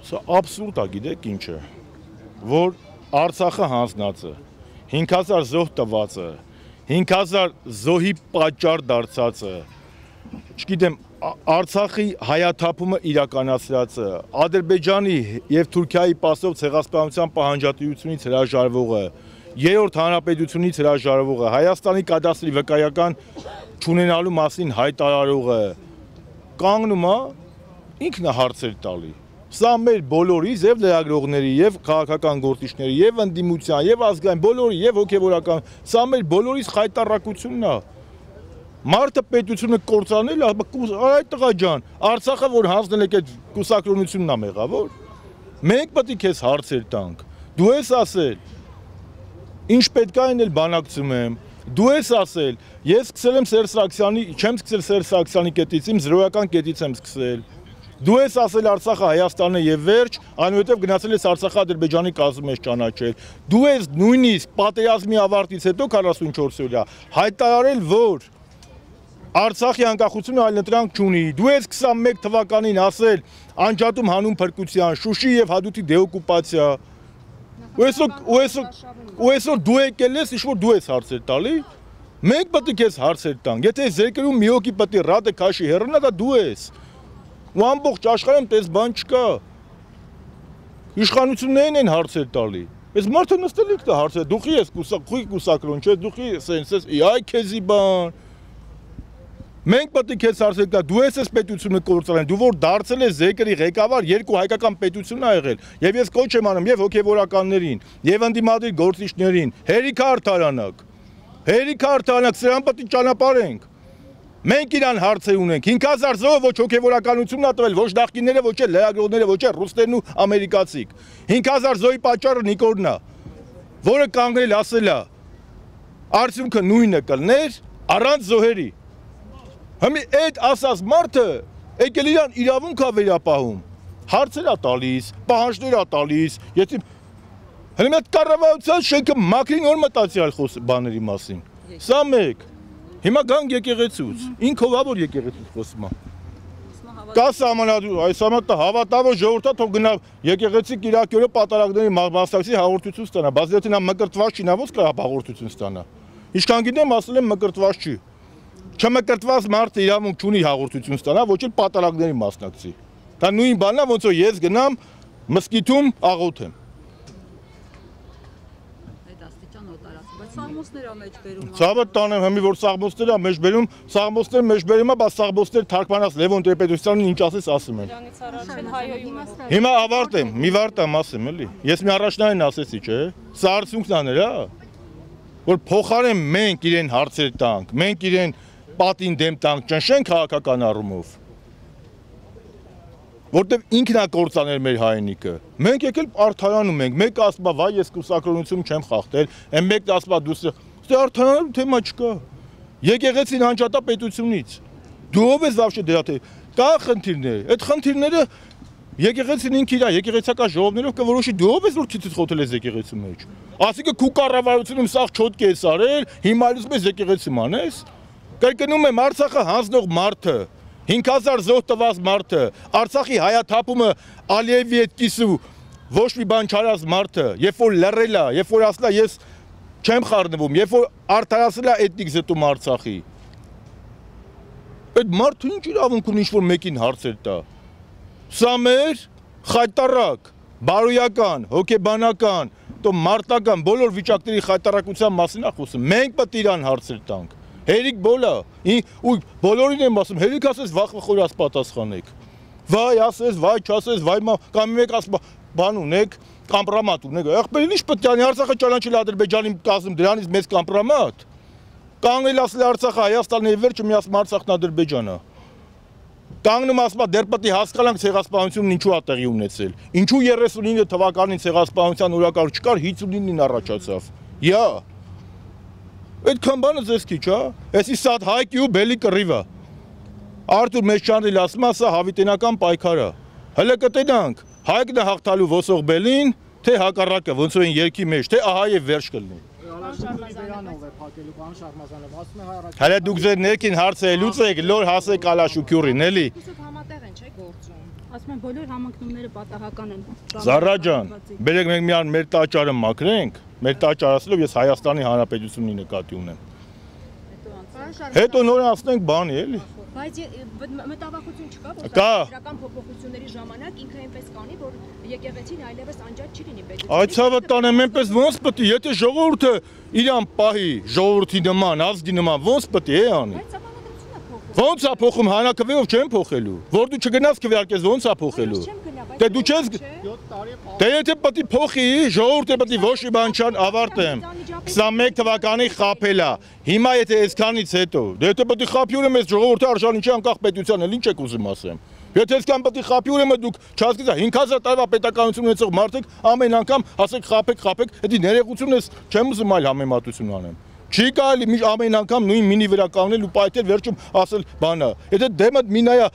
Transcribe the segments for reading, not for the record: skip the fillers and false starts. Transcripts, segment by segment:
Սա աբսուրդ է, գիտեք ինչ է, որ Արցախը հանձնած է, 5000 զոհ տված է, 5000 զոհի պատճառ դարձած է, չգիտեմ, Արցախի հայաթափումը իրականացրած է, Ադրբեջանի և Թուրքիայի պասով ցեղասպանության պահանջատիրությունից հրաժարվողը, երրորդ հանրապետությունից հրաժարվողը, Հայաստանի կադաստրի վկայական չունենալու մասին հայտարարողը, կանգնում է, ինքն է հարցեր տալի։ Սա մեր բոլորիս և լրագրողների, և քաղաքական գործիչների, և ընդդիմության, և ազգային բոլորի, և հոգևորական, սա մեր բոլորիս խայտառակությունն է։ Մարդը պետությունը կործանել է, այդ տղա ջան, Արցախը որ հանձնել եք այդ կուսակրոնությունն է մեղավոր։ Մենք պետք է քեզ հարցեր տանք։ Դու ես ասել, ինչ պետք է այն էլ բանակցում եմ։ Դու ես ասել, ես սկսել եմ Սերժ Սարգսյանի, չեմ սկսել Սերժ Սարգսյանի կետից, իմ զրոյական կետից եմ սկսել։ Դու ես ասել Արցախը Հայաստանը եւ վերջ, այնուհետեւ գնացել ես Արցախը Ադրբեջանի կազմում ես ճանաչել։ Դու ես նույնիսկ պատերազմի ավարտից հետո 44 օրյա հայտարարել, որ Արցախի անկախությունը այլընտրանք չունի։ Դու ես 21 թվականին ասել անջատում հանուն փրկության, Շուշի եւ Հադրութի դեօկուպացիա։ Ու այսօր դու եկել ես, ինչ որ դու ես հարցեր տալի։ Մենք պետք է քեզ հարցեր տանք։ Եթե երկրում մի հոգի պետք է ռադը քաշի հեռանա, դա դու ես։ Ու ամբողջ աշխարհում տես բան չկա։ Իշխանություններն են հարցեր տալի։ Այս մարդը նստել եք դա հարցեր, դուխի ես կուսակրոն, չէ, դուխի սենց, այ քեզի բան։ Մենք պետք է քեզ հարցեր տա, դու ես պետությունը կործանել, դու որ դարձել ես երկրի ղեկավար, երկու հայկական պետություն ա եղել, եւ ես կոչ եմ անում եւ հոգեվորականներին, եւ ընդդիմադիր գործիչներին, հերիքա արդարանակ, սրան պետք է ճանապարհենք։ Մենք իրան հարցեր ունենք, 5000 զոհ ոչ հոգևորականությունն ա տվել, ոչ նախկինները, ոչ էլ լրագրողները, ոչ էլ ռուսներն ու ամերիկացիք։ 5000 զոհի պատճառը Նիկորն ա, որը կանգնել ասել ա, արդյունքը նույնը կլներ առանց զոհերի։ Հիմա այդ ասած մարդը եկել իրան իրավունք ա վերապահում, հարցեր ա տալիս, պահանջներ ա տալիս, եթե հենց այդ կառավարության շենքը մաքրին որ մտածի այլ բաների մասին։ Սա մեկ։ Հիմա գանք եկեղեցուց, ինքով ա որ եկեղեցուց խոսում ա։ Կա սահմանադրություն, այս համատը հավատա որ ժողովուրդը թող գնա եկեղեցի Կիրակի պատարագների մասնակցի հաղորդություն ստանա, բայց եթե նա մկրտված չի, նա ո՞նց կարա հաղորդություն ստանա։ Ինչքան գիտեմ, ասել եմ մկրտված չի։ Չմկրտված մարդը իրավունք չունի հաղորդություն ստանա, ոչ էլ պատարագների մասնակցի։ Դա նույն բանն է, ոնց որ ես գնամ մսկիթում աղոթեմ։ Սաղմոսները մեջ բերում։ Ցավը տանեմ, հիմի որ սաղմոսները մեջ բերում, սաղմոսները մեջ բերում, բայց սաղմոսները թարգմանած Լևոն Տեր-Պետրոսյանին ինչ ասես ասում են։ Դրանից առաջ են հայոյում են։ Հիմա ավարտեմ, մի վարտամ ասեմ, էլի։ Ես մի առաջնային ասեցի, չէ՞։ Սա արդյունքն է նրա, որ փոխարեն մենք իրեն հարցեր տանք, մենք իրեն պատին դեմ տանք, ճնշենք քաղաքական առումով։ Որտեւ ինքն է կործանել մեր հայրենիքը։ Մենք եկել արդարանում ենք, մեկը ասում է, վայ ես կուսակրոնություն չեմ խախտել, այն մեկը ասում է դու ստե արդարանալու թեմա չկա։ Եկեղեցին անջատա պետությունից։ Դու ով ես вообще դրա թե կա խնդիրներ։ Այդ խնդիրները եկեղեցին ինքն իր եկեղեցական ժողովներով կորոշի դու ով ես որ քիթից խոթել ես եկեղեցու մեջ։ Ասիկա քու կառավարությունում սաղ չոտք ես արել, հիմա լուս մեզ եկեղեցի մանես։ Կրկնում եմ Արցախը հանձնող մարդը 5000 զոհ տված մարդը, Արցախի հայաթափումը Ալիևի հետ կիսու ոչ մի բան չարած մարդը, երբ որ լռել է, երբ որ ասել է ես չեմ խառնվում, երբ որ արդարացել է էթնիկ զտում Արցախի։ Այդ մարդը ինչ իրավունք ունի ինչ-որ մեկին հարցեր տա։ Սա մեր խայտարակ, բարոյական, հոգեբանական, մարտական բոլոր վիճակների խայտարակության մասին է խոսում։ Մենք պետք է իրան հարցեր տանք։ Հերիք բոլա, ու բոլորին եմ ասում, հերիք ասես վախ խորաս պատասխանեք։ Վայ ասես, վայ չասես, վայ կամ մեկ ասում բան ունեք, կամպրամատ ունեք։ Եղբայրին ինչ պետք է անի, Արցախը ճանաչել Ադրբեջանի կազմ, դրանից մեծ կամպրամատ։ Կանգնել ասել Արցախը Հայաստանն է վերջը, մի ասում Արցախն Ադրբեջանը։ Կանգնում ասում դեռ պետք է հասկանանք ցեղասպանությունն ինչու է տեղի ունեցել։ Ինչու 39 թվականին ցեղասպանության օրակարգ չկար, 59-ին առաջացավ։ Յա Այդքան բանը ձեզ քիչ, հա։ Էսի սատ հայկի ու բելի կռիվ է։ Արթուր Մեջչյանն ասում է, սա հավիտենական պայքար է։ Հələ կտենանք, հայկն է հաղթալու ոսող բելին, թե հակառակը, ոնց որ են երկի մեջ, թե ահա եւ վերջ կլինի։ Հələ դուք ձեր ներքին հարցը լուծեք, լոր հասեք Ալաշուքյուրին, էլի։ Համատեղ են, չէ՞ գործում։ Ասում են բոլոր համընկնումները պատահական են։ Զարա ջան, բերեք մենք միան մեր տաճարը մաքրենք, մեր տաճարը ասելով ես Հայաստանի Հանրապետությունի նկատի ունեմ։ Հետո նոր ասենք բանի էլի։ Բայց մտավախություն չկա, որ Կա։ իրական փոփոխությունների ժամանակ ինքը այնպես կանի, որ եկեղեցին այլևս անջատ չի լինի պետություն։ Այդ ցավը տանեմ այնպես ոնց պետք է, եթե ժողովուրդը իրան պահի, ժողովրդի նման, ազգի նման ոնց պետք է անի։ Բայց համանadrությունը փոխվում։ Ոնց է փոխում հանակվեով չեն փոխելու։ Որ դու չգնաս քվեարկես ոնց է փոխելու։ Դե դու չես Դե եթե պետք է փոխի, ժողովուրդը պետք է ոչ մի բան չան ավարտեմ։ 21 թվականի խափելա։ Հիմա եթե այսքանից հետո, դե եթե պետք է խափի ուրեմն այս ժողովուրդը արժանի չի անկախ պետության, էլ ինչ եք ուզում ասեմ։ Եթե այսքան պետք է խափի ուրեմն դուք չհասկացա 5000 տարվա պետականություն ունեցող մարդիկ ամեն անգամ ասեք խափեք, դա ներեգություն է, չեմ ուզում այլ համեմատություն անեմ։ Չի կարելի ամեն անգամ նույն մինի վրա կանգնել ու պայթել վերջում ասել բանա։ Եթե դեմը մինայա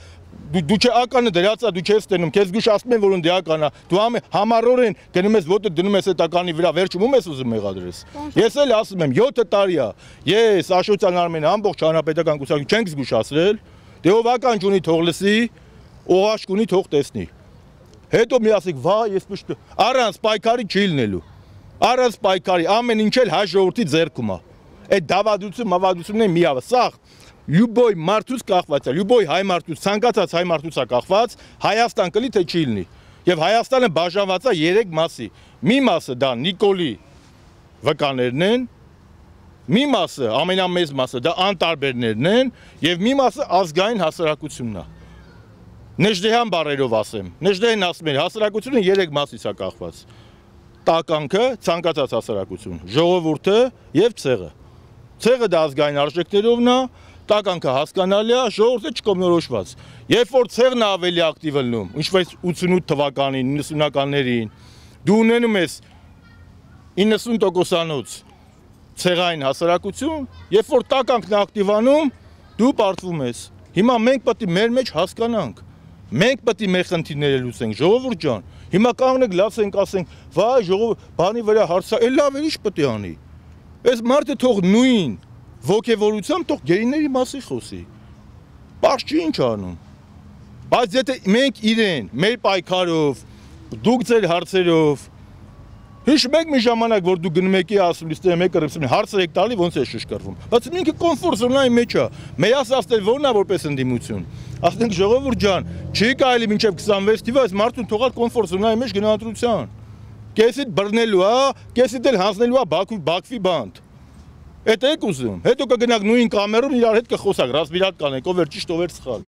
դու չէ ականը դրածա, դու չես տենում, քեզ գուշ ասում են որ դե ականա, դու համառորեն գնում ես ոտը դնում ես այդ ականի վրա, վերջում ում ես ուզում մեղադրես։ Ես էլ ասում եմ 7 տարի է։ Ես Աշոտյան Արմենը ամբողջ հանրապետական կուսակցություն չենք զգուշացրել։ Դե ով ականջ ունի թող լսի, ով աշկ ունի թող տեսնի։ Հետո մի ասեք, վա, ես միշտ առանց պայքարի չի լինելու։ Առանց պայքարի ամեն ինչ էլ հայ ժողովրդի ձեռքում է։ Այդ դավադությունն է միավը, սաղ լյուբոյ մարդուց կախված է, լյուբոյ հայ մարդուց, ցանկացած հայ մարդուց է կախված, Հայաստան կլի թե չի լինի։ Եվ Հայաստանը բաժանված է 3 մասի։ Մի մասը դա Նիկոլի վկաներն են, մի մասը, ամենամեծ մասը դա անտարբերներն են, եւ մի մասը ազգային հասարակությունն է։ Նեժդեհան բառերով ասեմ, Նեժդեհն ասում է, հասարակությունը 3 մասից է կախված։ Տականքը, ցանկացած հասարակություն, ժողովուրդը եւ ցեղը։ Ցեղը դա ազգային արժեքներովն է, տականքը հասկանալի է, ժողովուրդը չկողմնորոշված։ Երբ որ ցեղն է ավելի ակտիվ լինում, ինչպես 88 թվականին, 90-ականներին, դու ունենում ես 90%-անոց ցեղային հասարակություն, երբ որ տականքն է ակտիվանում, դու պարտվում ես։ Հիմա մենք պետք է մեր մեջ հասկանանք։ Մենք պետք է մեր խնդիրները լուծենք, ժողովուրդ ջան։ Հիմա կանգնենք լացենք, ասենք, վայ, ժողովուրդ, բանի վրա հարցա, էլ լավ է, ինչ պետք է անի։ Այս մարդը թող նույն ոգևորությամբ թող գերիների մասի խոսի։ Պարզ չի ինչ անում։ Բայց եթե մենք իրեն մեր պայքարով, դուք ձեր հարցերով, հիշում եք մի ժամանակ, որ դու գնում եք ասում, լիստերը մեկը ռպսում, հարցեր եք տալի, ոնց է շշկրվում։ Բայց ինքը կոմֆորտ զոնայի մեջ է։ Մեր ասածներ ո՞րն է որպես ընդդիմություն։ Ասենք ժողովուրդ ջան, չի կարելի մինչև 26 թիվը այս մարդուն թողալ կոմֆորտ զոնայի մեջ գնահատության։ Կեսիդ բռնելու է, կեսիդ էլ հանձնելու է Բաքվի բանդ։ Էդ եք ուզում։ Հետո կգնաք նույն կամերում իրար հետ կխոսակ, ռասբիրատ կանեք, ով էր ճիշտ, ով էր սխալ։